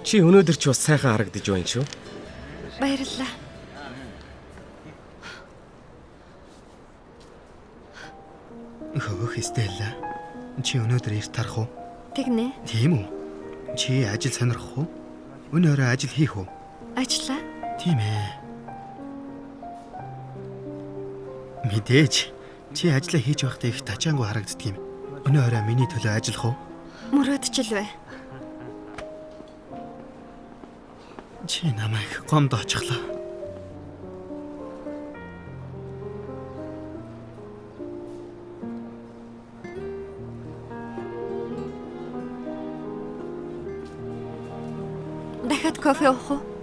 Чи өнөөдөр ч бас сайхан харагдаж байна шүү. Баярлалаа. Хөөх Стелла. Чи өнөөдөр эрт тарах уу? Тэгнэ. Тийм үү? Чи ажил сонирхох уу? Өнөөдөр ажил хийх үү? Ажиллаа. Тийм ээ. Мэдээж. Чи ажиллаа хийж байхдаа их тажаангуй харагддаг юм. Өнөөдөр миний төлөө ажиллах уу? Мөрөөдчихлвэ. Чи намайг гомд очихлоо. Дахиад кофе уух уу?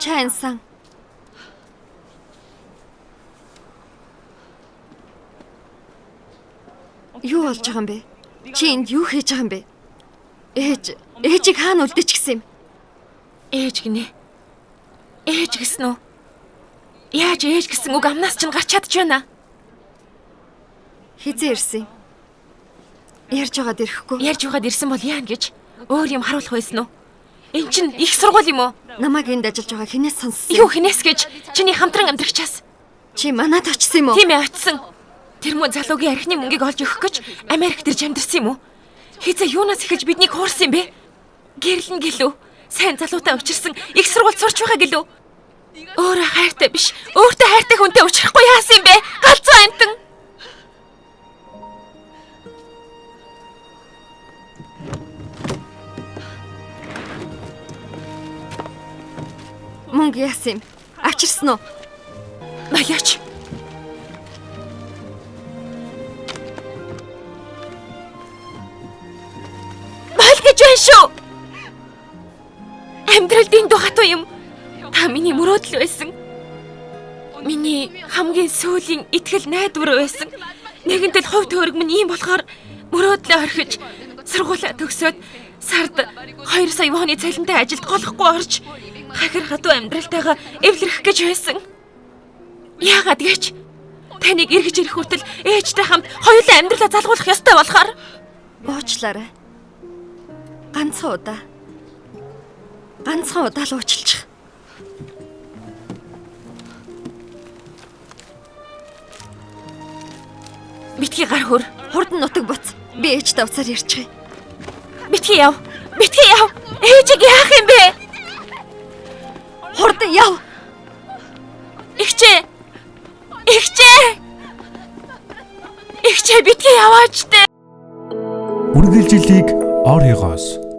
Чансан. Юу болж байгаа юм бэ? Чи энд юу хийж байгаа юм бэ? Ээжийг хаана үлдээчихсэн юм? Ээж гинэ. Ээж гэсэн үү? Яаж ээж гэсэн үг амнаас чинь гарч чадж байна? Хизээ ирсэн. Ярьж байгаад ирэхгүй. Ярьж байгаад ирсэн бол яана гэж өөр юм харуулах байсан уу? Энд чинь их сургууль юм уу? Намайг энд ажиллаж байгаа хинээс сонссон. Юу хинээс гэж чиний хамтран амьдрагчаас. Чи манад очсон юм уу? Тийм ээ, очсон. Тэр мөн залуугийн архины мөнгийг олж өгөх гэж Америкт ирж амьдэрсэн юм уу? Хизээ юунаас эхэлж биднийг хуурсан юм бэ? Гэрлэн гэлүү. Сайн залуутай учирсан их сургуульд сурч байгаа гэлүү. Өөрөө хайртай биш, өөртөө хайртай хүнтэй учрахгүй яасан юм бэ? Галзуу амтан. Мөнгө яасан юм? Авчирсан уу? Наяач. Мал гэж байна шүү. Амьдралд энэ хатуу юм. Та миний мөрөөдөл байсан. Миний хамгийн сүүлийн итгэл найдвар байсан. Нэгэнтэл хувь тойрог минь ийм болохоор мөрөөдлөө орхиж сургуулаа төгсөөд сард 2 сая воны цалинтай ажилд голохгүй орж хахир хатуу амьдралтайгаа эвлэрэх гэж байсан. Яагаад гэж таныг эргэж ирэх хүртэл ээжтэй хамт хоёулаа амьдралаа залгуулах ёстой болохоор уучлаарай. Ганцхан удаа л уучлчих. битгий гар хөр. Хурдан нутаг буц. Би ээжтэй уцаар ярьчих. Битгий яв. Ээжийг яах юм бэ? Хурдан яв. Ихчээ битгий яваач дээ. Үргэлжилийг орёгоос